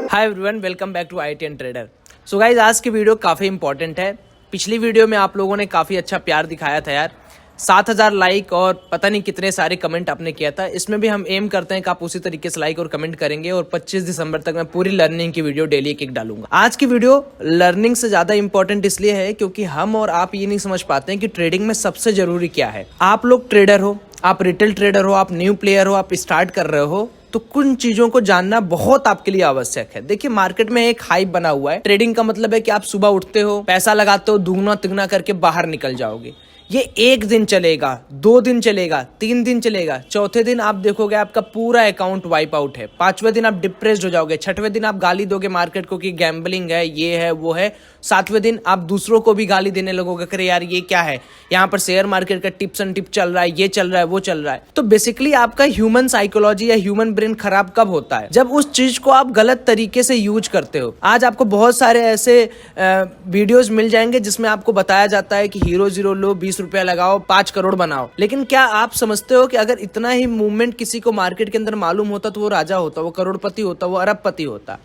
Hi everyone, welcome back to IITN trader. So guys, आज की video काफ़ी important है। पिछली वीडियो में आप लोगों ने काफ़ी अच्छा प्यार दिखाया था यार, 7000 लाइक और पता नहीं कितने सारे कमेंट आपने किया था। इसमें भी हम एम करते हैं कि आप उसी तरीके से लाइक और कमेंट करेंगे और 25 दिसंबर तक मैं पूरी लर्निंग की वीडियो डेली एक डालूंगा। आज की वीडियो लर्निंग से ज़्यादा इंपॉर्टेंट इसलिए है क्योंकि हम और आप ये नहीं समझ पाते हैं कि ट्रेडिंग में सबसे ज़रूरी क्या है। आप लोग ट्रेडर हो, आप रिटेल ट्रेडर हो, आप न्यू प्लेयर हो, आप स्टार्ट कर रहे हो, तो कुछ चीजों को जानना बहुत आपके लिए आवश्यक है। देखिए, मार्केट में एक हाइप बना हुआ है। ट्रेडिंग का मतलब है कि आप सुबह उठते हो, पैसा लगाते हो, दुगना तिगना करके बाहर निकल जाओगे। ये एक दिन चलेगा, 2 दिन चलेगा, 3 दिन चलेगा, चौथे दिन आप देखोगे आपका पूरा अकाउंट वाइप आउट है, 5वें दिन आप डिप्रेस्ड हो जाओगे, 6वें दिन आप गाली दोगे मार्केट को कि गैम्बलिंग है, ये है, वो है, 7वें दिन आप दूसरों को भी गाली देने लगोगे, अरे यार ये क्या है, यहाँ पर शेयर मार्केट का टिप्स एंड टिप चल रहा है, ये चल रहा है, वो चल रहा है। तो बेसिकली आपका ह्यूमन साइकोलॉजी या ह्यूमन ब्रेन खराब कब होता है? जब उस चीज को आप गलत तरीके से यूज करते हो। आज आपको बहुत सारे ऐसे वीडियोज मिल जाएंगे जिसमें आपको बताया जाता है कि हीरो जीरो लो, 20 रुपया लगाओ, 5 करोड़ बनाओ। लेकिन क्या आप समझते हो कि अगर इतना ही मूवमेंट किसी को मार्केट के अंदर मालूम होता तो वो राजा होता, वो करोड़पति होता, वो अरबपति होता?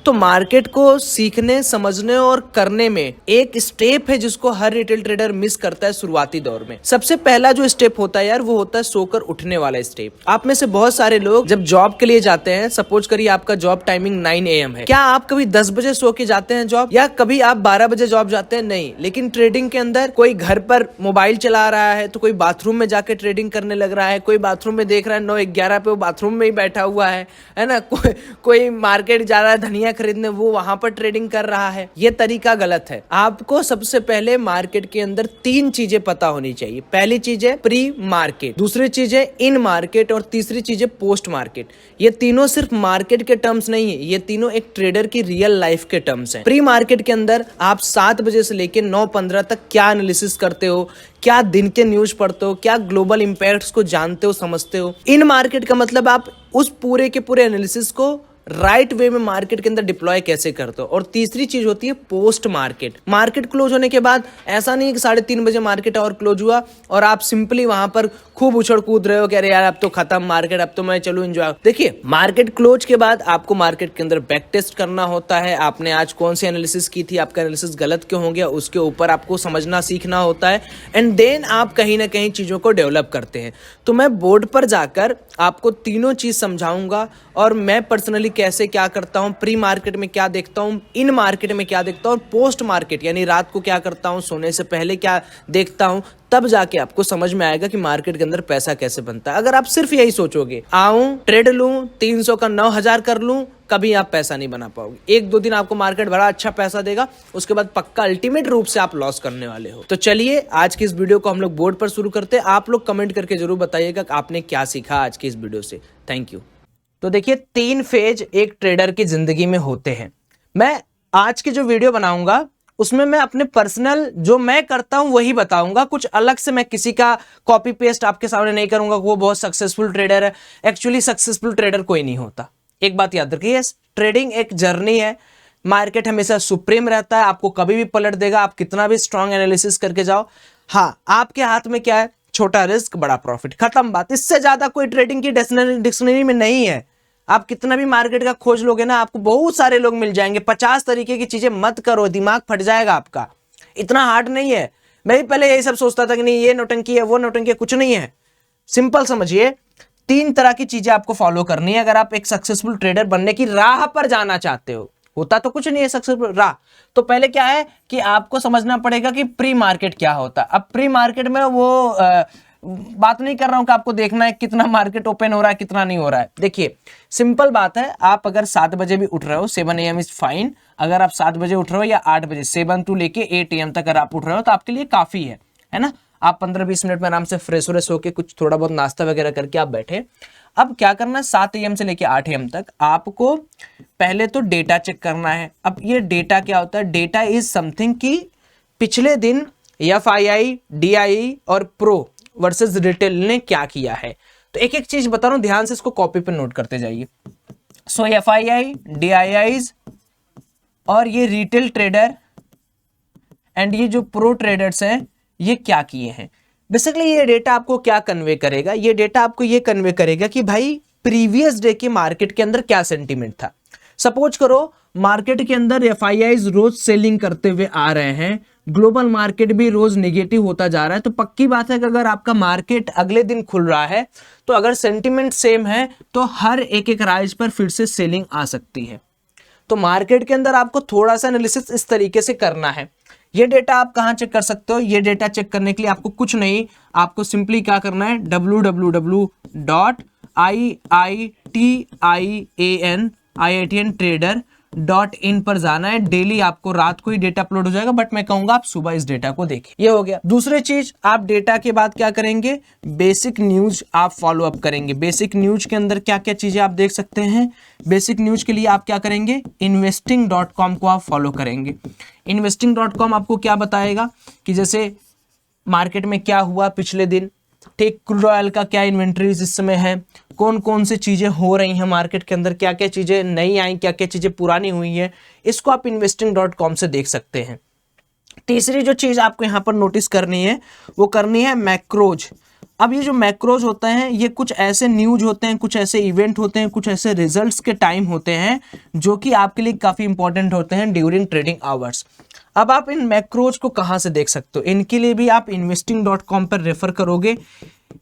तो मार्केट को सीखने, समझने और करने में एक स्टेप है जिसको हर रिटेल ट्रेडर मिस करता है शुरुआती दौर में। सबसे पहला जो स्टेप होता है यार, वो होता है सोकर उठने वाला स्टेप। आप में से बहुत सारे लोग जब जॉब के लिए जाते हैं, सपोज करिए आपका जॉब टाइमिंग 9 AM है, क्या आप कभी 10 बजे सो के जाते हैं जॉब, या कभी आप 12 बजे जॉब जाते हैं? नहीं। लेकिन ट्रेडिंग के अंदर कोई घर पर मोबाइल चला रहा है, तो कोई बाथरूम में जाके ट्रेडिंग करने लग रहा है, कोई बाथरूम में देख रहा है 9-11 पे वो बाथरूम में ही बैठा हुआ है ना, कोई मार्केट जा रहा है धनिया खरीदने, वो वहां पर ट्रेडिंग कर रहा है। ये तरीका गलत है। आपको सबसे पहले मार्केट के अंदर 3 चीजें पता होनी चाहिए। पहली चीज है प्री मार्केट, दूसरी चीज है इन मार्केट और तीसरी चीज है पोस्ट मार्केट। ये तीनों सिर्फ मार्केट के टर्म्स नहीं है, ये तीनों एक ट्रेडर की रियल लाइफ के टर्म्स हैं। प्री मार्केट के अंदर आप 7 बजे से लेकर 9:15 तक क्या एनालिसिस करते हो, क्या दिन के न्यूज पढ़ते हो, क्या ग्लोबल इंपैक्ट्स को जानते हो, समझते हो। इन मार्केट का मतलब आप उस पूरे के पूरे एनालिसिस को राइट वे में मार्केट के अंदर डिप्लॉय कैसे करते हो। और तीसरी चीज होती है पोस्ट मार्केट। मार्केट क्लोज होने के बाद ऐसा नहीं कि 3:30 बजे मार्केट और क्लोज हुआ और आप सिंपली वहां पर खूब उछड़ कूद रहे हो कि अरे यार अब तो खत्म मार्केट, अब तो मैं चलूं एंजॉय। देखिए, मार्केट क्लोज के बाद आपको मार्केट के अंदर बैक टेस्ट करना होता है। आपने आज कौन सी एनालिसिस की थी, आपका एनालिसिस गलत क्यों हो गया, उसके ऊपर आपको समझना सीखना होता है। एंड देन आप कहीं ना कहीं चीजों को डेवलप करते हैं। तो मैं बोर्ड पर जाकर आपको तीनों चीज समझाऊंगा और मैं पर्सनली कैसे क्या करता हूं, प्री मार्केट में क्या देखता हूं, इन मार्केट में क्या देखता हूं, पोस्ट मार्केट यानी रात को क्या करता हूं, सोने से पहले क्या देखता हूं, तब जाके आपको समझ में आएगा कि मार्केट के अंदर पैसा कैसे बनता है। अगर आप सिर्फ यही सोचोगे आऊं ट्रेड लूं 300 का 9000 कर लूं, कभी आप पैसा नहीं बना पाओगे। 1-2 दिन आपको मार्केट बड़ा अच्छा पैसा देगा, उसके बाद पक्का अल्टीमेट रूप से आप लॉस करने वाले हो। तो चलिए आज की इस वीडियो को हम लोग बोर्ड पर शुरू करते हैं। आप लोग कमेंट करके जरूर बताइएगा आपने क्या सीखा आज की इस वीडियो से। Thank you. तो देखिए, 3 फेज एक ट्रेडर की जिंदगी में होते हैं। मैं आज की जो वीडियो बनाऊंगा उसमें मैं अपने पर्सनल जो मैं करता हूं वही बताऊंगा। कुछ अलग से मैं किसी का कॉपी पेस्ट आपके सामने नहीं करूंगा। वो बहुत सक्सेसफुल ट्रेडर है, एक्चुअली सक्सेसफुल ट्रेडर कोई नहीं होता। एक बात याद रखिए, ट्रेडिंग एक जर्नी है। मार्केट हमेशा सुप्रीम रहता है, आपको कभी भी पलट देगा, आप कितना भी स्ट्रॉन्ग एनालिसिस करके जाओ। हाँ, आपके हाथ में क्या है, छोटा रिस्क बड़ा प्रॉफिट, खत्म बात। इससे ज्यादा कोई ट्रेडिंग की डिक्शनरी में नहीं है। आप कितना भी मार्केट का खोज लोगे ना, आपको बहुत सारे लोग मिल जाएंगे। 50 तरीके की चीजें मत करो, दिमाग फट जाएगा आपका। इतना हार्ड नहीं है। मैं भी पहले यही सब सोचता था कि नहीं ये नौटंकी है, वो नौटंकी है, कुछ नहीं है। सिंपल समझिए, 3 तरह की चीजें आपको फॉलो करनी है अगर आप एक सक्सेसफुल ट्रेडर बनने की राह पर जाना चाहते हो। होता तो कुछ नहीं है सक्सेसफुल राह। तो पहले क्या है कि आपको समझना पड़ेगा कि प्री मार्केट क्या होता है। अब प्री मार्केट में वो बात नहीं कर रहा हूं कि आपको देखना है कितना मार्केट ओपन हो रहा है, कितना नहीं हो रहा है। देखिए, सिंपल बात है, आप अगर 7 बजे भी उठ रहे हो, 7 AM इज फाइन। अगर आप 7 बजे उठ रहे हो या 8 बजे, 7 to लेके 8 AM तक अगर आप उठ रहे हो तो आपके लिए काफी है ना। आप 15-20 मिनट में आराम से फ्रेश व्रेश होके कुछ थोड़ा बहुत नाश्ता वगैरह करके आप बैठे। अब क्या करना है, 7 AM से लेके 8 AM तक आपको पहले तो डेटा चेक करना है। अब ये डेटा क्या होता है? डेटा इज समथिंग कि पिछले दिन FII, DII और प्रो वर्सेस रिटेल ने क्या किया है। तो एक एक चीज बता रहा हूं, ध्यान से इसको कॉपी पे नोट करते जाइए। सो FII, DIIs और ये रिटेल ट्रेडर एंड ये जो प्रो ट्रेडर्स हैं ये क्या किए हैं। बेसिकली ये डेटा आपको क्या कन्वे करेगा, ये डेटा आपको ये कन्वे करेगा कि भाई प्रीवियस डे के मार्केट के अंदर क्या सेंटीमेंट था। सपोज करो मार्केट के अंदर एफआईआईज रोज सेलिंग करते हुए आ रहे हैं, ग्लोबल मार्केट भी रोज नेगेटिव होता जा रहा है, तो पक्की बात है कि अगर आपका मार्केट अगले दिन खुल रहा है तो अगर सेंटिमेंट सेम है तो हर एक एक राइज पर फिर से सेलिंग आ सकती है। तो मार्केट के अंदर आपको थोड़ा सा एनालिसिस इस तरीके से करना है। ये डेटा आप कहाँ चेक कर सकते हो? ये डेटा चेक करने के लिए आपको कुछ नहीं, आपको सिंपली क्या करना है, www.iitn पर जाना है। डेली आपको रात को ही डेटा अपलोड हो जाएगा, बट मैं कहूंगा आप सुबह इस डेटा को देखें। ये हो गया। दूसरी चीज, आप डेटा के बाद क्या करेंगे, बेसिक न्यूज आप फॉलो अप करेंगे। बेसिक न्यूज के अंदर क्या क्या चीजें आप देख सकते हैं। बेसिक न्यूज के लिए आप क्या करेंगे, investing.com को आप फॉलो करेंगे। investing.com आपको क्या बताएगा कि जैसे मार्केट में क्या हुआ पिछले दिन, ठीक, क्रूड ऑयल का क्या इन्वेंट्रीज इस समय है, कौन कौन सी चीजें हो रही हैं मार्केट के अंदर, क्या क्या चीजें नई आई, क्या क्या चीजें पुरानी हुई हैं, इसको आप investing.com से देख सकते हैं। तीसरी जो चीज आपको यहाँ पर नोटिस करनी है वो करनी है मैक्रोज। अब ये जो मैक्रोज होते हैं ये कुछ ऐसे न्यूज होते हैं, कुछ ऐसे इवेंट होते हैं, कुछ ऐसे रिजल्ट्स के टाइम होते हैं जो कि आपके लिए काफी इंपॉर्टेंट होते हैं ड्यूरिंग ट्रेडिंग आवर्स। अब आप इन मैक्रोज को कहाँ से देख सकते हो, इनके लिए भी आप investing.com पर रेफर करोगे।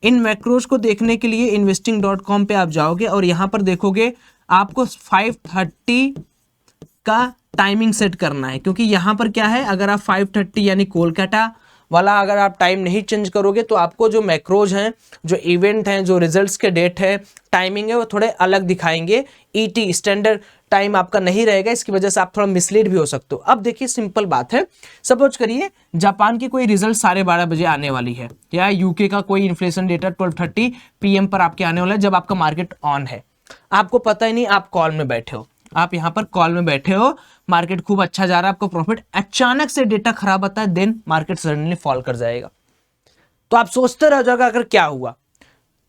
इन मैक्रोज को देखने के लिए investing.com पे आप जाओगे और यहाँ पर देखोगे आपको 5:30 का टाइमिंग सेट करना है, क्योंकि यहाँ पर क्या है, अगर आप 5:30 यानी कोलकाता वाला अगर आप टाइम नहीं चेंज करोगे तो आपको जो मैक्रोज हैं, जो इवेंट हैं, जो रिजल्ट्स के डेट है, टाइमिंग है, वो थोड़े अलग दिखाएंगे। ईटी स्टैंडर्ड टाइम आपका नहीं रहेगा, इसकी वजह से आप थोड़ा मिसलीड भी हो सकते हो। अब देखिए सिंपल बात है, सपोज करिए जापान की कोई रिजल्ट 12:30 बजे आने वाली है, या यूके का कोई इन्फ्लेशन डेटा 12:30 PM पर आपके आने वाला है, जब आपका मार्केट ऑन है, आपको पता ही नहीं, आप कॉल में बैठे हो, आप यहाँ पर कॉल में बैठे हो, मार्केट खूब अच्छा जा रहा है, आपको प्रॉफिट, अचानक से डेटा खराब आता है, देन मार्केट सडनली फॉल कर जाएगा। तो आप सोचते रह जाओगे अगर क्या हुआ।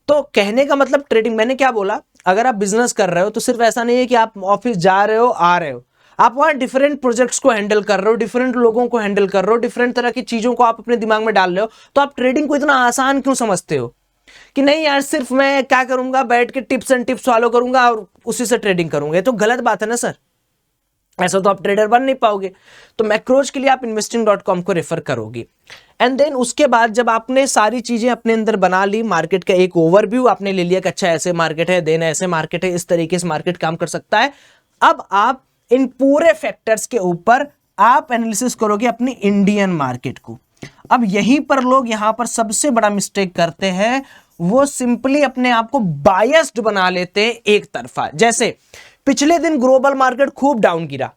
तो कहने का मतलब ट्रेडिंग, मैंने क्या बोला, अगर आप बिजनेस कर रहे हो तो सिर्फ ऐसा नहीं है कि आप ऑफिस जा रहे हो आ रहे हो, आप वहां डिफरेंट प्रोजेक्ट्स को हैंडल कर रहे हो, डिफरेंट लोगों को हैंडल कर रहे हो, डिफरेंट तरह की चीजों को आप अपने दिमाग में डाल रहे हो। तो आप ट्रेडिंग को इतना आसान क्यों समझते हो कि नहीं यार सिर्फ मैं क्या करूंगा, बैठ के टिप्स एंड टिप्स फॉलो करूंगा और उसी से ट्रेडिंग करूंगा। ये तो गलत बात है ना सर, ऐसा तो आप ट्रेडर बन नहीं पाओगे। तो मैक्रोज के लिए आप investing.com को रेफर करोगे। एंड देन उसके बाद जब आपने सारी चीजें अपने अंदर बना ली, मार्केट का एक ओवरव्यू आपने ले लिया कि अच्छा ऐसे मार्केट है, देन ऐसे मार्केट है, इस तरीके से मार्केट काम कर सकता है। अब आप इन पूरे फैक्टर्स के ऊपर आप एनालिसिस करोगे अपनी इंडियन मार्केट को। अब यहीं पर लोग यहां पर सबसे बड़ा मिस्टेक करते हैं, वो सिंपली अपने आप को बायस्ड बना लेते हैं एक तरफा। जैसे पिछले दिन ग्लोबल मार्केट खूब डाउन गिरा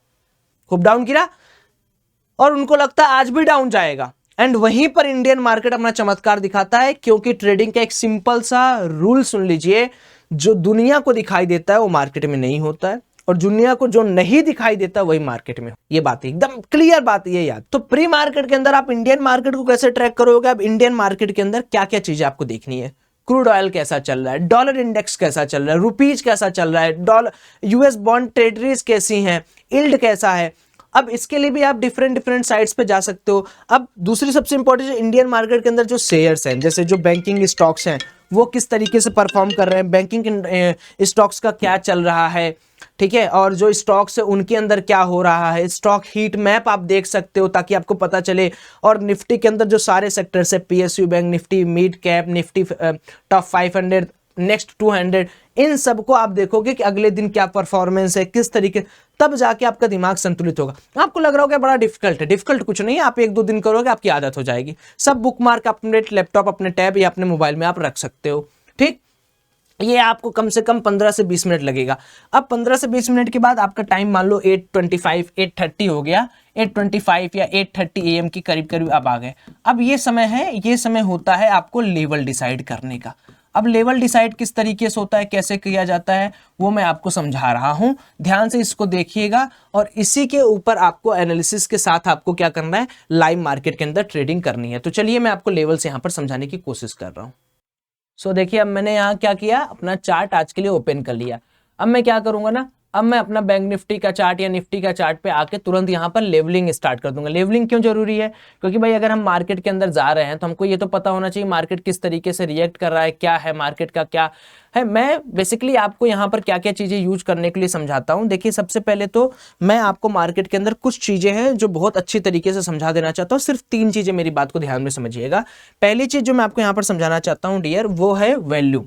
और उनको लगता है आज भी डाउन जाएगा, एंड वहीं पर इंडियन मार्केट अपना चमत्कार दिखाता है, क्योंकि ट्रेडिंग का एक सिंपल सा रूल सुन लीजिए, जो दुनिया को दिखाई देता है वो मार्केट में नहीं होता है, और दुनिया को जो नहीं दिखाई देता वही मार्केट में। ये बात एकदम क्लियर बात है, ये याद। तो प्री मार्केट के अंदर आप इंडियन मार्केट को कैसे ट्रैक करोगे? अब इंडियन मार्केट के अंदर क्या क्या चीजें आपको देखनी है, क्रूड ऑयल कैसा चल रहा है, डॉलर इंडेक्स कैसा चल रहा है, रुपीज कैसा चल रहा है, डॉलर यूएस बॉन्ड ट्रेजरीज कैसी हैं, यील्ड कैसा है। अब इसके लिए भी आप डिफरेंट साइट्स पे जा सकते हो। अब दूसरी सबसे इंपॉर्टेंट, इंडियन मार्केट के अंदर जो शेयर्स हैं, जैसे जो बैंकिंग स्टॉक्स हैं, वो किस तरीके से परफॉर्म कर रहे हैं, बैंकिंग स्टॉक्स का क्या चल रहा है, ठीक है, और जो स्टॉक्स है उनके अंदर क्या हो रहा है, स्टॉक हीट मैप आप देख सकते हो ताकि आपको पता चले। और निफ्टी के अंदर जो सारे सेक्टर्स है, PSU bank Nifty, mid cap Nifty, top 500, next 200, इन सबको आप देखोगे कि अगले दिन क्या परफॉर्मेंस है, किस तरीके, तब जाके आपका दिमाग संतुलित होगा। आपको लग रहा होगा बड़ा डिफिकल्ट है, डिफिकल्ट कुछ नहीं है, आप 1-2 दिन करोगे आपकी आदत हो जाएगी। सब बुक मार्क अपने लैपटॉप, अपने टैब या अपने मोबाइल में आप रख सकते हो, ठीक। ये आपको कम से कम 15 से 20 मिनट लगेगा। अब 15 से 20 मिनट के बाद आपका टाइम मान लो 8:25, 8:30 हो गया, 8:25 या 8:30 AM के करीब करीब आप आ गए। अब ये समय है, ये समय होता है आपको लेवल डिसाइड करने का। अब लेवल डिसाइड किस तरीके से होता है, कैसे किया जाता है, वो मैं आपको समझा रहा हूं, ध्यान से इसको देखिएगा। और इसी के ऊपर आपको एनालिसिस के साथ आपको क्या करना है, लाइव मार्केट के अंदर ट्रेडिंग करनी है। तो चलिए मैं आपको लेवल्स यहां पर समझाने की कोशिश कर रहा हूं। सो देखिए, अब मैंने यहाँ क्या किया, अपना चार्ट आज के लिए ओपन कर लिया। अब मैं क्या करूंगा ना, अब मैं अपना बैंक निफ्टी का चार्ट या निफ्टी का चार्ट पे आके तुरंत यहाँ पर लेवलिंग स्टार्ट कर दूंगा। लेवलिंग क्यों जरूरी है? क्योंकि भाई अगर हम मार्केट के अंदर जा रहे हैं तो हमको ये तो पता होना चाहिए मार्केट किस तरीके से रिएक्ट कर रहा है, क्या है मार्केट का क्या है। मैं बेसिकली आपको यहाँ पर क्या क्या चीजें यूज करने के लिए समझाता हूँ। देखिए सबसे पहले तो मैं आपको मार्केट के अंदर कुछ चीजें हैं जो बहुत अच्छी तरीके से समझा देना चाहता हूँ। सिर्फ 3 चीजें मेरी बात को ध्यान में समझिएगा। पहली चीज जो मैं आपको यहाँ पर समझाना चाहता हूँ डियर, वो है वैल्यू।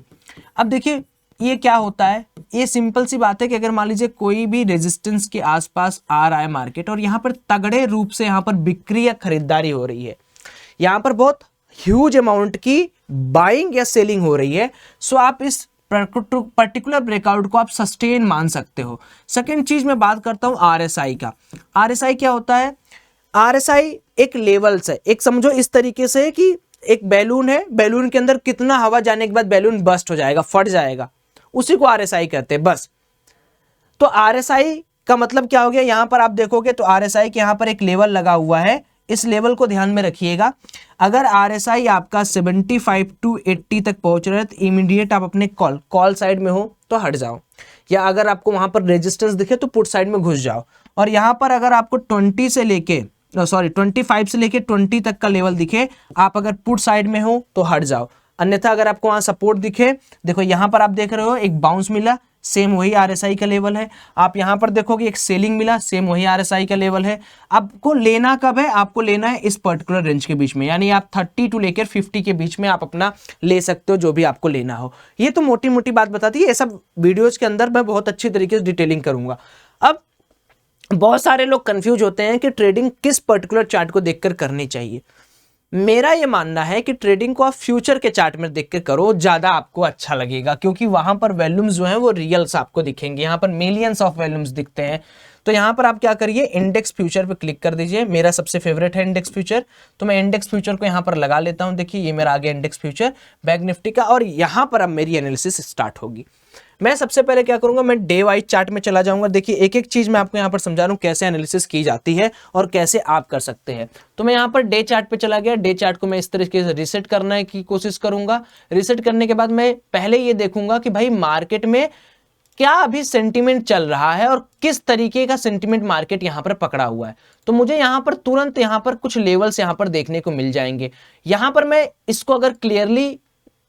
अब देखिए ये क्या होता है, ये सिंपल सी बात है कि अगर मान लीजिए कोई भी रेजिस्टेंस के आसपास आ रहा है मार्केट और यहाँ पर तगड़े रूप से यहाँ पर बिक्री या खरीदारी हो रही है, यहाँ पर बहुत ह्यूज अमाउंट की बाइंग या सेलिंग हो रही है, सो आप इस पर्टिकुलर ब्रेकआउट को आप सस्टेन मान सकते हो। सेकेंड चीज मैं बात करता हूं आरएसआई का। आरएसआई क्या होता है? आरएसआई एक लेवल्स है, एक समझो इस तरीके से कि एक बैलून है, बैलून के अंदर कितना हवा जाने के बाद बैलून बस्ट हो जाएगा, फट जाएगा, उसी को आरएसआई कहते हैं बस। तो आरएसआई का मतलब क्या हो गया, यहां पर आप देखोगे तो आरएसआई के यहां पर एक लेवल लगा हुआ है, इस लेवल को ध्यान में रखिएगा। अगर आरएसआई आपका 75 टू 80 तक पहुंच रहा है तो इमीडिएट आप अपने कॉल साइड में हो तो हट जाओ, या अगर आपको वहां पर रेजिस्टेंस दिखे तो पुट साइड में घुस जाओ। और यहां पर अगर आपको 25 से लेके 20 तक का लेवल दिखे, आप अगर पुट साइड में हो तो हट जाओ। अन्यथा अगर आपको वहां सपोर्ट दिखे, देखो यहां पर आप देख रहे हो एक बाउंस मिला, सेम वही आरएसआई का लेवल है। आप यहां पर देखोगे एक सेलिंग मिला, सेम वही आरएसआई का लेवल है। आपको लेना कब है? आपको लेना है इस पर्टिकुलर रेंज के बीच में, यानी आप 30 टू लेकर 50 के बीच में आप अपना ले सकते हो जो भी आपको लेना हो। ये तो मोटी मोटी बात बताती है, ये सब वीडियोज के अंदर मैं बहुत अच्छी तरीके से डिटेलिंग करूंगा। अब बहुत सारे लोग कंफ्यूज होते हैं कि ट्रेडिंग किस पर्टिकुलर चार्ट को देखकर करनी चाहिए। मेरा ये मानना है कि ट्रेडिंग को आप फ्यूचर के चार्ट में देख के करो, ज्यादा आपको अच्छा लगेगा, क्योंकि वहां पर वॉल्यूम्स जो हैं वो रियल्स आपको दिखेंगे, यहाँ पर मिलियंस ऑफ वॉल्यूम्स दिखते हैं। तो यहाँ पर आप क्या करिए, इंडेक्स फ्यूचर पे क्लिक कर दीजिए। मेरा सबसे फेवरेट है इंडेक्स फ्यूचर, तो मैं इंडेक्स फ्यूचर को यहाँ पर लगा लेता हूँ। देखिए ये मेरा आ गया इंडेक्स फ्यूचर बैंक निफ्टी का, और यहाँ पर अब मेरी एनालिसिस स्टार्ट होगी। मैं सबसे पहले क्या करूंगा, मैं डे वाइज चार्ट में चला जाऊंगा। देखिए एक एक चीज मैं आपको यहाँ पर समझा रहा हूँ कैसे एनालिसिस की जाती है और कैसे आप कर सकते हैं। तो मैं यहाँ पर डे चार्ट पे चला गया। डे चार्ट को मैं इस तरीके से रीसेट करने की कोशिश करूंगा। रीसेट करने के बाद मैं पहले ये देखूंगा कि भाई मार्केट में क्या अभी सेंटीमेंट चल रहा है और किस तरीके का सेंटीमेंट मार्केट यहां पर पकड़ा हुआ है। तो मुझे यहां पर तुरंत यहां पर कुछ लेवल्स यहां पर देखने को मिल जाएंगे। यहां पर मैं इसको अगर क्लियरली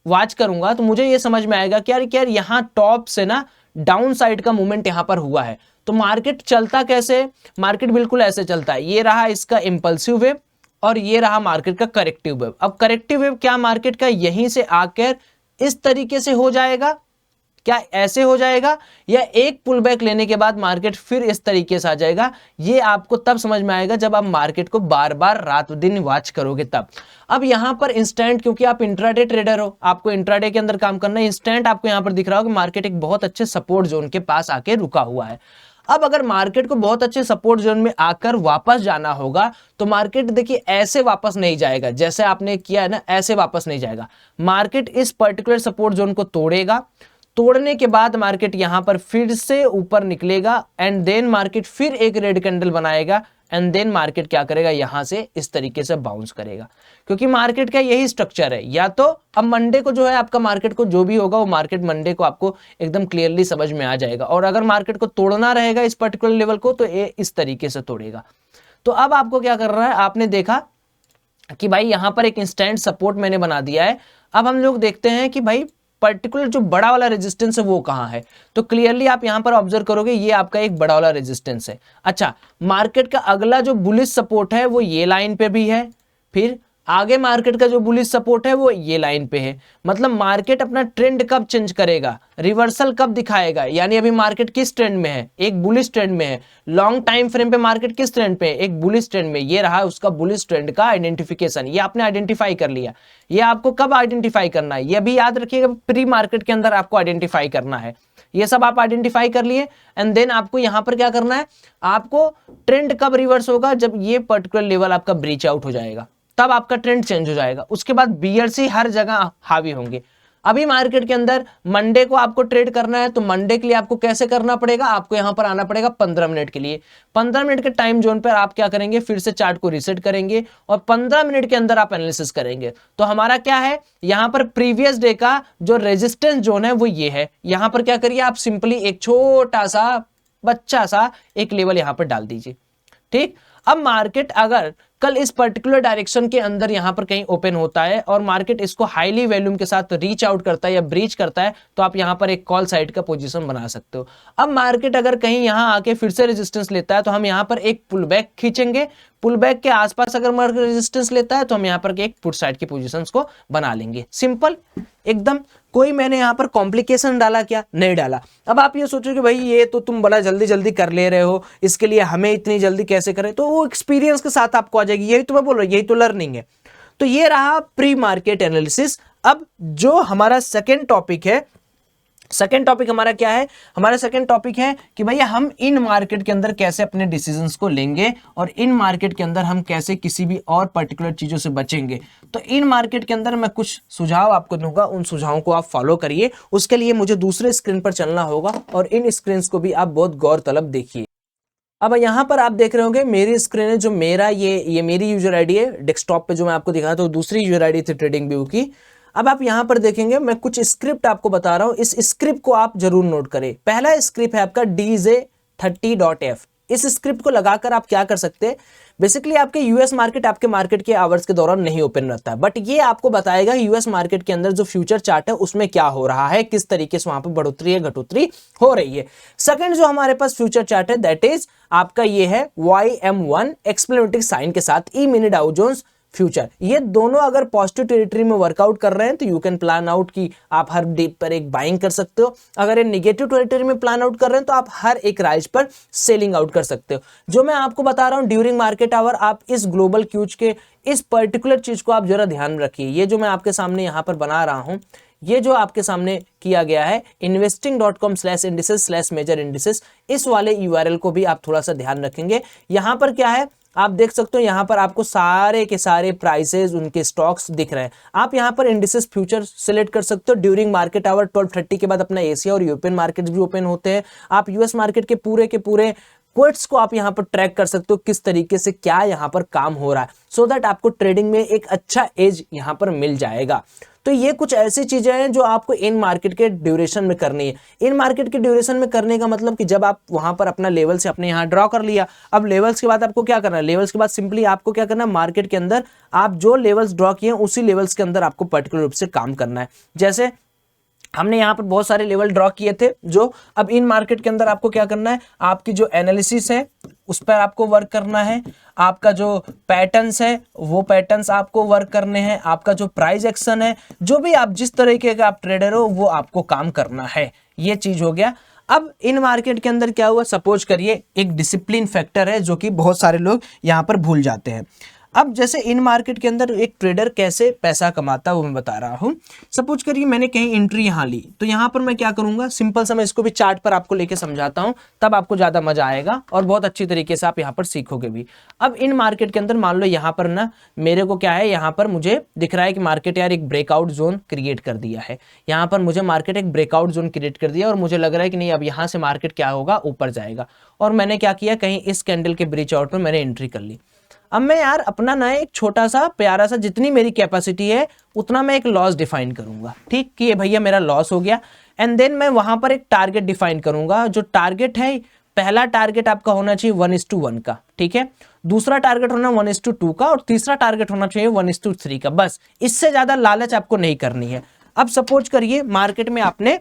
वॉच करूंगा तो मुझे ये समझ में आएगा कि यार यहाँ टॉप से ना डाउन साइड का मूवमेंट यहां पर हुआ है। तो मार्केट चलता कैसे? मार्केट बिल्कुल ऐसे चलता है, ये रहा इसका इंपल्सिव वेव और ये रहा मार्केट का करेक्टिव वेव। अब करेक्टिव वेव क्या मार्केट का यहीं से आकर इस तरीके से हो जाएगा, क्या ऐसे हो जाएगा, या एक पुल बैक लेने के बाद मार्केट फिर इस तरीके से आ जाएगा? ये आपको तब समझ में आएगा जब आप मार्केट को बार बार रात दिन वॉच करोगे तब। अब यहां पर इंस्टेंट, क्योंकि आप इंट्राडे ट्रेडर हो, आपको इंट्राडे के अंदर काम करना है, इंस्टेंट आपको यहां पर दिख रहा हो कि मार्केट एक बहुत अच्छे सपोर्ट जोन के पास आके रुका हुआ है। अब अगर मार्केट को बहुत अच्छे सपोर्ट जोन में आकर वापस जाना होगा तो मार्केट देखिए ऐसे वापस नहीं जाएगा, जैसे आपने किया है ना ऐसे वापस नहीं जाएगा। मार्केट इस पर्टिकुलर सपोर्ट जोन को तोड़ेगा, तोड़ने के बाद मार्केट यहां पर फिर से ऊपर निकलेगा एंड देन मार्केट फिर एक रेड कैंडल बनाएगा एंड देन मार्केट क्या करेगा, यहां से इस तरीके से बाउंस करेगा। क्योंकि मार्केट का यही स्ट्रक्चर है। या तो अब मंडे को जो है आपका मार्केट को जो भी होगा वो मार्केट मंडे को आपको एकदम क्लियरली समझ में आ जाएगा, और अगर मार्केट को तोड़ना रहेगा इस पर्टिकुलर लेवल को तो ये इस तरीके से तोड़ेगा। तो अब आपको क्या करना है, आपने देखा कि भाई यहां पर एक इंस्टेंट सपोर्ट मैंने बना दिया है। अब हम लोग देखते हैं कि भाई पर्टिकुलर जो बड़ा वाला रेजिस्टेंस है वो कहां है। तो क्लियरली आप यहां पर ऑब्जर्व करोगे ये आपका एक बड़ा वाला रेजिस्टेंस है। अच्छा, मार्केट का अगला जो बुलिश सपोर्ट है वो ये लाइन पे भी है, फिर आगे मार्केट का जो बुलिश सपोर्ट है वो ये लाइन पे है। मतलब मार्केट अपना ट्रेंड कब चेंज करेगा, रिवर्सल कब दिखाएगा, यानी अभी मार्केट किस ट्रेंड में है, एक बुलिश ट्रेंड में है। लॉन्ग टाइम फ्रेम पे मार्केट किस ट्रेंड पे है, एक बुलिश ट्रेंड में। ये रहा उसका बुलिश ट्रेंड का आइडेंटिफिकेशन, ये आपने आइडेंटिफाई कर लिया। ये आपको कब आइडेंटिफाई करना है, ये भी याद रखिएगा, प्री मार्केट के अंदर आपको आइडेंटिफाई करना है। ये सब आप आइडेंटिफाई कर लिए एंड देन आपको यहां पर क्या करना है, आपको ट्रेंड कब रिवर्स होगा, जब ये पर्टिकुलर लेवल आपका ब्रीच आउट हो जाएगा, तब आपका ट्रेंड चेंज हो जाएगा। उसके बाद बीयरसी हर जगह हावी होंगे। अभी मार्केट के अंदर मंडे को आपको ट्रेड करना है, तो मंडे के लिए आपको कैसे करना पड़ेगा, आपको यहां पर आना पड़ेगा 15 मिनट के लिए। 15 मिनट के टाइम जोन पर आप क्या करेंगे, फिर से चार्ट को रीसेट करेंगे और 15 मिनट के अंदर आप एनालिसिस करेंगे। तो हमारा क्या है, यहां पर प्रीवियस डे का जो रेजिस्टेंस जोन है वो ये है। यहां पर क्या करिए, आप सिंपली एक छोटा सा बच्चा सा एक लेवल यहां पर डाल दीजिए। ठीक, अब मार्केट अगर कल इस पर्टिकुलर डायरेक्शन के अंदर यहां पर कहीं ओपन होता है और मार्केट इसको हाईली वॉल्यूम के साथ रीच आउट करता है या ब्रीच करता है, तो आप यहां पर एक कॉल साइड का पोजीशन बना सकते हो। अब मार्केट अगर कहीं यहां आके फिर से रेजिस्टेंस लेता है तो हम यहां पर एक पुल बैक खींचेंगे, पुल बैक के आसपास अगर मार्केट रेजिस्टेंस लेता है तो हम यहां पर एक पुट साइड की पोजीशंस को बना लेंगे। सिंपल एकदम, कोई मैंने यहां पर कॉम्प्लिकेशन डाला क्या? नहीं डाला। अब आप ये सोचो कि भाई ये तो तुम बड़ा जल्दी जल्दी कर ले रहे हो, इसके लिए हमें इतनी जल्दी कैसे करें? तो वो एक्सपीरियंस के साथ आपको आ जाएगी, यही तो मैं बोल रहा हूं, यही तो लर्निंग है। तो ये रहा प्री मार्केट एनालिसिस। अब जो हमारा सेकेंड टॉपिक है, सेकेंड टॉपिक हमारा क्या है? हमारा सेकेंड टॉपिक है कि भैया हम इन मार्केट के अंदर कैसे अपने डिसीजंस को लेंगे और इन मार्केट के अंदर हम कैसे किसी भी और पर्टिकुलर चीजों से बचेंगे। तो इन मार्केट के अंदर मैं कुछ सुझाव आपको दूंगा, उन सुझावों को आप फॉलो करिए। उसके लिए मुझे दूसरे स्क्रीन पर चलना होगा और इन स्क्रीन को भी आप बहुत गौर तलब देखिए। अब यहां पर आप देख रहे होंगे मेरी स्क्रीन है, जो मेरा ये मेरी यूजर आईडी है डेस्कटॉप पे जो मैं आपको दिखाया था, दूसरी यूजर आईडी थी ट्रेडिंग व्यू की। अब आप यहां पर देखेंगे मैं कुछ स्क्रिप्ट आपको बता रहा हूं, इस स्क्रिप्ट को आप जरूर नोट करें। पहला स्क्रिप्ट है आपका DJ30.F। इस स्क्रिप्ट को लगाकर आप क्या कर सकते हैं, बेसिकली आपके यूएस मार्केट आपके मार्केट के आवर्स के दौरान नहीं ओपन रहता है, बट ये आपको बताएगा यूएस मार्केट के अंदर जो फ्यूचर चार्ट है उसमें क्या हो रहा है, किस तरीके से वहां पर बढ़ोतरी है घटोतरी हो रही है। सेकंड जो हमारे पास फ्यूचर चार्ट है दैट इज आपका ये है YM1 एक्सप्लेनेटिक साइन के साथ ई मिनी डाउ जोन्स फ्यूचर। ये दोनों अगर पॉजिटिव टेरिटरी में वर्कआउट कर रहे हैं तो यू कैन प्लान आउट कि आप हर डिप पर एक बाइंग कर सकते हो। अगर ये निगेटिव टेरिटरी में प्लान आउट कर रहे हैं तो आप हर एक राइज पर सेलिंग आउट कर सकते हो। जो मैं आपको बता रहा हूं ड्यूरिंग मार्केट आवर, आप इस ग्लोबल क्यूज के इस पर्टिकुलर चीज को आप जरा ध्यान में रखिए। ये जो मैं आपके सामने यहां पर बना रहा हूं, ये जो आपके सामने किया गया है investing.com/indices/major indices, इस वाले URL को भी आप थोड़ा सा ध्यान रखेंगे। यहां पर क्या है आप देख सकते हो, यहां पर आपको सारे के सारे प्राइसेस उनके स्टॉक्स दिख रहे हैं। आप यहां पर इंडिसेस फ्यूचर सिलेक्ट कर सकते हो। ड्यूरिंग मार्केट आवर 12:30 के बाद अपना एशिया और यूरोपियन मार्केट भी ओपन होते हैं। आप यूएस मार्केट के पूरे क्वेट्स को आप यहां पर ट्रैक कर सकते हो, किस तरीके से क्या यहां पर काम हो रहा है, सो दैट आपको ट्रेडिंग में एक अच्छा एज यहां पर मिल जाएगा। तो ये कुछ ऐसी चीजें हैं जो आपको इन मार्केट के ड्यूरेशन में करनी है। इन मार्केट के ड्यूरेशन में करने का मतलब कि जब आप वहां पर अपना लेवल से अपने यहां ड्रॉ कर लिया, अब लेवल्स के बाद आपको क्या करना है, लेवल्स के बाद सिंपली आपको क्या करना है, मार्केट के अंदर आप जो लेवल्स ड्रॉ किए उसी लेवल्स के अंदर आपको पर्टिकुलर रूप से काम करना है। जैसे हमने यहाँ पर बहुत सारे लेवल ड्रॉ किए थे, जो अब इन मार्केट के अंदर आपको क्या करना है, आपकी जो एनालिसिस है उस पर आपको वर्क करना है। आपका जो पैटर्न्स है वो पैटर्न्स आपको वर्क करने हैं। आपका जो प्राइस एक्शन है, जो भी आप जिस तरीके का आप ट्रेडर हो वो आपको काम करना है। ये चीज हो गया। अब इन मार्केट के अंदर क्या हुआ, सपोज करिए एक डिसिप्लिन फैक्टर है जो कि बहुत सारे लोग यहाँ पर भूल जाते हैं। अब जैसे इन मार्केट के अंदर एक ट्रेडर कैसे पैसा कमाता है वो मैं बता रहा हूं। सपोज करिए मैंने कहीं एंट्री यहां ली, तो यहां पर मैं क्या करूंगा, सिंपल सा मैं इसको भी चार्ट पर आपको लेके समझाता हूं, तब आपको ज्यादा मजा आएगा और बहुत अच्छी तरीके से आप यहां पर सीखोगे भी। अब इन मार्केट के अंदर मान लो यहां पर ना मेरे को क्या है, यहां पर मुझे दिख रहा है कि मार्केट यार एक ब्रेकआउट जोन क्रिएट कर दिया है। यहां पर मुझे मार्केट एक ब्रेकआउट जोन क्रिएट कर दिया और मुझे लग रहा है कि नहीं अब यहां से मार्केट क्या होगा, ऊपर जाएगा। और मैंने क्या किया, कहीं इस कैंडल के ब्रीच आउट में मैंने एंट्री कर ली। अब मैं यार अपना ना एक छोटा सा प्यारा सा, जितनी मेरी कैपेसिटी है उतना मैं एक लॉस डिफाइन करूंगा। ठीक कि ये भैया मेरा लॉस हो गया। एंड देन मैं वहां पर एक टारगेट डिफाइन करूंगा। जो टारगेट है, पहला टारगेट आपका होना चाहिए 1:1 का, ठीक है। दूसरा टारगेट होना 1:2 का और तीसरा टारगेट होना चाहिए 1:3 का। बस इससे ज्यादा लालच आपको नहीं करनी है। अब सपोज करिए मार्केट में आपने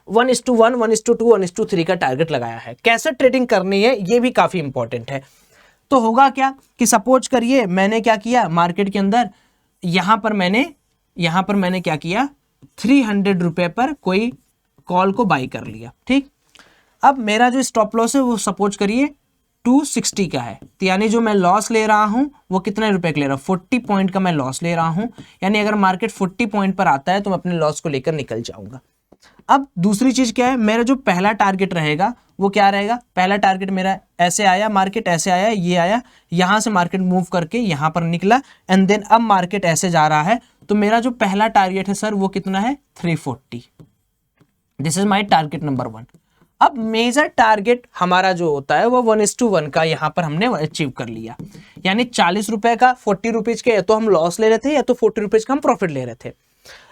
1:1, 1:2, 1:3 का टारगेट लगाया है। कैसे ट्रेडिंग करनी है ये भी काफी इंपॉर्टेंट है। तो होगा क्या कि सपोज करिए मैंने क्या किया मार्केट के अंदर, यहां पर मैंने क्या किया, 300 रुपए पर कोई कॉल को बाई कर लिया। ठीक, अब मेरा जो स्टॉप लॉस है वो सपोज करिए 260 का है, तो यानी जो मैं लॉस ले रहा हूं वो कितने रुपए का ले रहा हूं, 40 पॉइंट का मैं लॉस ले रहा हूं। यानी अगर मार्केट 40 पॉइंट पर आता है तो मैं अपने लॉस को लेकर निकल जाऊंगा। अब दूसरी चीज क्या है, मेरा जो पहला टारगेट रहेगा वो क्या रहेगा, पहला टारगेट मेरा ऐसे आया, मार्केट ऐसे आया, ये आया, यहां से मार्केट मूव करके यहां पर निकला एंड देन अब मार्केट ऐसे जा रहा है, तो मेरा जो पहला टारगेट है सर वो कितना है, 340। This is my target number 1। अब मेजर टारगेट हमारा जो होता है वो 1:1 का यहां पर हमने अचीव कर लिया। यानी 40 रुपए का 40 रुपीज के या तो हम लॉस ले रहे थे या तो 40 रुपीज का हम प्रॉफिट ले रहे थे।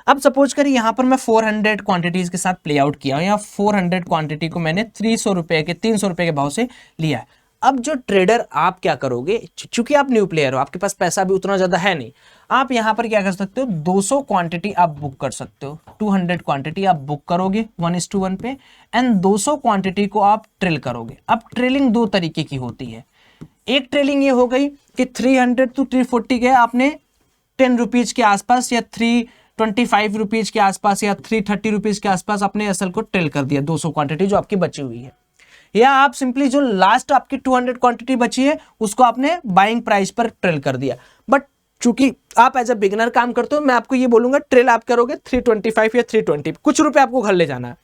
अब सपोज करिए यहाँ पर मैं 400 क्वांटिटीज के साथ प्ले आउट किया हूँ, या 400 क्वांटिटी को मैंने 300 रुपए के भाव से लिया है। अब जो ट्रेडर आप क्या करोगे, चूंकि आप न्यू प्लेयर हो, आपके पास पैसा भी उतना ज्यादा है नहीं, आप यहाँ पर क्या कर सकते हो, 200 क्वांटिटी आप बुक कर सकते हो, 200 क्वांटिटी आप बुक करोगे 1:1 पे, एंड 200 क्वांटिटी को आप ट्रेल करोगे। अब ट्रेलिंग दो तरीके की होती है। एक ट्रेलिंग ये हो गई कि 300 to 340 के आपने 10 रुपीज के आसपास या 325 रुपीज के आसपास या 330 रुपीज के आसपास अपने असल को ट्रेल कर दिया, 200 क्वांटिटी जो आपकी बची हुई है। या आप सिंपली जो लास्ट आपकी 200 क्वांटिटी बची है उसको आपने बाइंग प्राइस पर ट्रेल कर दिया। बट चूंकि आप एज अ बिगिनर काम करते हो, मैं आपको ये बोलूंगा ट्रेल आप करोगे 325 या 320, कुछ रुपए आपको घर ले जाना है।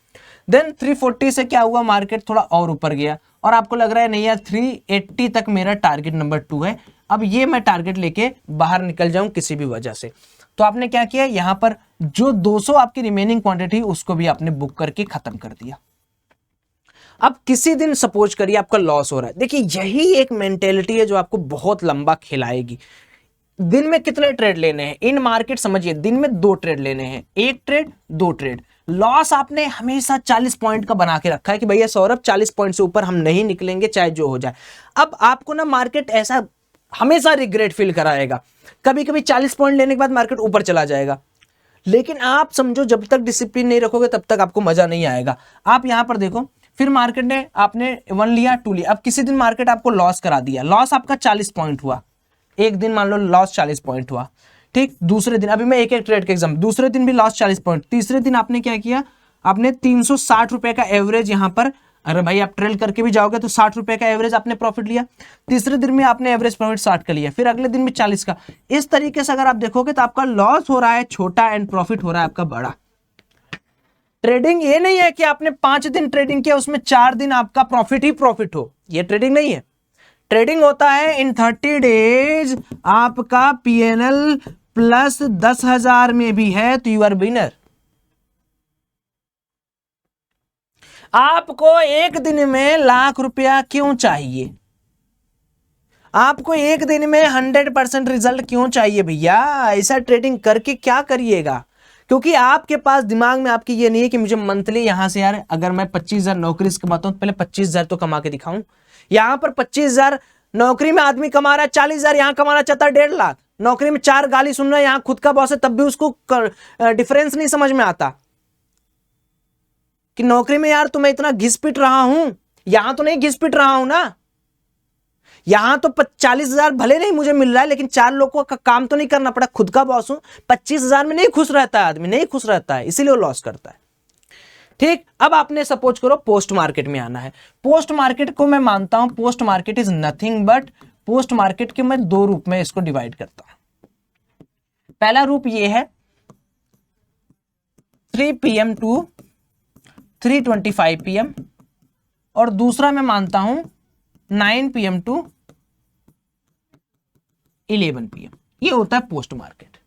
देन 340 से क्या हुआ, मार्केट थोड़ा और ऊपर गया और आपको लग रहा है नहीं यार 380 तक मेरा टारगेट नंबर 2 है, अब ये मैं टारगेट लेके बाहर निकल जाऊं किसी भी वजह से। तो आपने क्या किया, यहां पर जो 200 आपकी रिमेनिंग क्वांटिटी उसको भी आपने बुक करके खत्म कर दिया। अब किसी दिन सपोज करिए आपका लॉस हो रहा है, देखिए यही एक मेंटेलिटी है जो आपको बहुत लंबा खिलाएगी। दिन में कितने ट्रेड लेने हैं इन मार्केट, समझिए दिन में 2 ट्रेड लेने हैं, 1 ट्रेड 2 ट्रेड। लॉस आपने हमेशा 40 पॉइंट का बना के रखा है कि भैया सौरभ 40 पॉइंट से ऊपर हम नहीं निकलेंगे चाहे जो हो जाए। अब आपको ना मार्केट ऐसा हमेशा रिग्रेट फील कराएगा, कभी कभी 40 पॉइंट लेने के बाद मार्केट ऊपर चला जाएगा, लेकिन आप समझो जब तक डिसिप्लिन नहीं रखोगे तब तक आपको मजा नहीं आएगा। आप यहां पर देखो, फिर मार्केट ने आपने 1 लिया 2 लिया, अब किसी दिन मार्केट आपको लॉस करा दिया, लॉस आपका 40 पॉइंट हुआ, एक दिन मान लो लॉस 40 पॉइंट हुआ, ठीक। दूसरे दिन, अभी मैं एक ट्रेड के एग्जाम, दूसरे दिन भी लॉस 40 पॉइंट, तीसरे दिन आपने क्या किया, आपने 360 रुपए का एवरेज यहां पर, अरे भाई आप ट्रेल करके भी जाओगे तो 60 रुपए का एवरेज आपने प्रॉफिट लिया, तीसरे दिन में आपने एवरेज प्रॉफिट 60 का लिया, फिर अगले दिन में 40 का। इस तरीके से अगर आप देखोगे तो आपका लॉस हो रहा है छोटा एंड प्रॉफिट हो रहा है आपका बड़ा। ट्रेडिंग ये नहीं है कि आपने 5 दिन ट्रेडिंग किया उसमें 4 दिन आपका प्रॉफिट ही प्रॉफिट हो, ये ट्रेडिंग नहीं है। ट्रेडिंग होता है इन 30 डेज आपका पीएनएल प्लस 10,000 में भी है तो यू आर विनर। आपको एक दिन में लाख रुपया क्यों चाहिए, आपको एक दिन में 100% रिजल्ट क्यों चाहिए भैया, ऐसा ट्रेडिंग करके क्या करिएगा, क्योंकि आपके पास दिमाग में आपकी ये नहीं है कि मुझे मंथली यहां से यार अगर मैं 25,000 नौकरी से कमाता हूं तो पहले 25,000 तो कमा के दिखाऊं। यहां पर 25,000 नौकरी में आदमी कमा रहा है, 40,000 यहां कमाना चाहता है 1.5 लाख, नौकरी में 4 गाली सुन रहा है, यहां खुद का बॉस है तब भी उसको डिफरेंस नहीं समझ में आता कि नौकरी में यार तुम्हें इतना घिस पिट रहा हूं, यहां तो नहीं घिस पिट रहा हूं ना, यहां तो 40,000 भले नहीं मुझे मिल रहा है लेकिन 4 लोगों का काम तो नहीं करना पड़ा, खुद का बॉस हूं। 25,000 में नहीं खुश रहता है आदमी, नहीं खुश रहता है, इसीलिए वो लॉस करता है, ठीक। अब आपने सपोज करो पोस्ट मार्केट में आना है, पोस्ट मार्केट को मैं मानता हूं post market is nothing but, post market के मैं 2 रूप में इसको डिवाइड करता हूं। पहला रूप ये है 3 PM टू 3:25 PM, और दूसरा मैं मानता हूं 9 PM टू 11 PM, ये होता है पोस्ट मार्केट।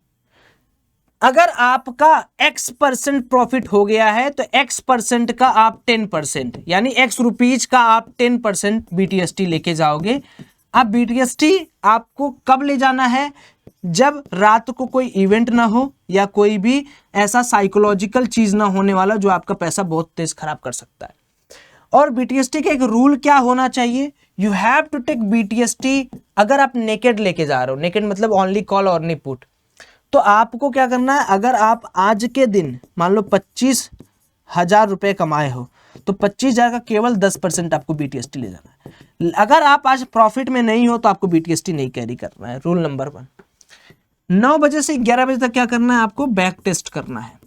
अगर आपका X% प्रॉफिट हो गया है तो X% का आप 10% यानी X रुपीज का आप 10% BTST लेके जाओगे। अब BTST आपको कब ले जाना है, जब रात को कोई इवेंट ना हो या कोई भी ऐसा साइकोलॉजिकल चीज ना होने वाला जो आपका पैसा बहुत तेज खराब कर सकता है। और BTST का एक रूल क्या होना चाहिए, you have to take BTST अगर आप नेकेड लेके जा रहे हो, नेकेड मतलब ओनली कॉल और नहीं पुट, तो आपको क्या करना है, अगर आप आज के दिन मान लो 25,000 रुपए कमाए हो तो 25,000 का केवल 10% आपको BTST ले जाना है। अगर आप आज प्रॉफिट में नहीं हो तो आपको BTST नहीं कैरी करना है। रूल नंबर 1, 9 बजे से 11 बजे तक क्या करना है, आपको बैक टेस्ट करना है,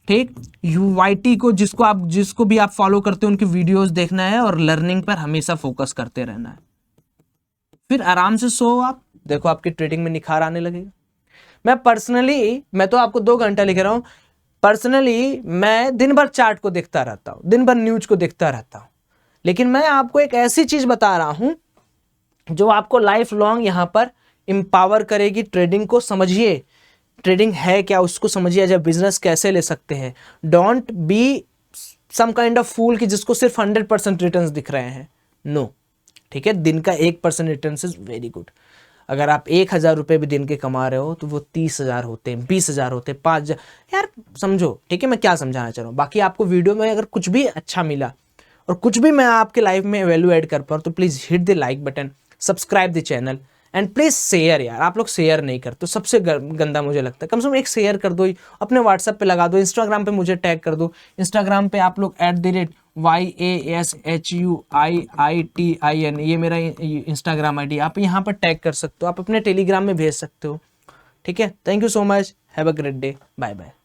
ठीक। UYT को जिसको भी आप फॉलो करते हो उनकी वीडियोस देखना है और लर्निंग पर हमेशा फोकस करते रहना है। फिर आराम से सो, आप देखो आपकी ट्रेडिंग में निखार आने लगेगा। मैं तो आपको 2 घंटा लिख रहा हूं, पर्सनली मैं दिन भर चार्ट को देखता रहता हूं, दिन भर न्यूज को देखता रहता हूं, लेकिन मैं आपको एक ऐसी चीज बता रहा हूं जो आपको लाइफ लॉन्ग यहां पर इंपावर करेगी। ट्रेडिंग को समझिए, ट्रेडिंग है क्या उसको समझिए, एज ए बिजनेस कैसे ले सकते हैं। Don't be some kind of fool कि जिसको सिर्फ 100% रिटर्न्स दिख रहे हैं, नो, ठीक है। दिन का 1% रिटर्न इज वेरी गुड। अगर आप 1,000 रुपये भी दिन के कमा रहे हो तो वो 30,000 होते हैं, 20,000 होते हैं, 5,000। यार समझो, ठीक है मैं क्या समझाना चाह रहा हूँ। बाकी आपको वीडियो में अगर कुछ भी अच्छा मिला और कुछ भी मैं आपके लाइफ में वैल्यू ऐड कर पाऊँ तो please hit the like button, subscribe the channel and please share. यार आप लोग शेयर नहीं करते तो सबसे गंदा मुझे लगता है। कम से कम एक शेयर कर दो, अपने व्हाट्सएप पे लगा दो, इंस्टाग्राम पे मुझे टैग कर दो। इंस्टाग्राम पे आप लोग @YASHUIITIN, ये मेरा इंस्टाग्राम ID, आप यहाँ पर टैग कर सकते हो, आप अपने टेलीग्राम में भेज सकते हो। ठीक है, thank you so much, have a great day, bye bye.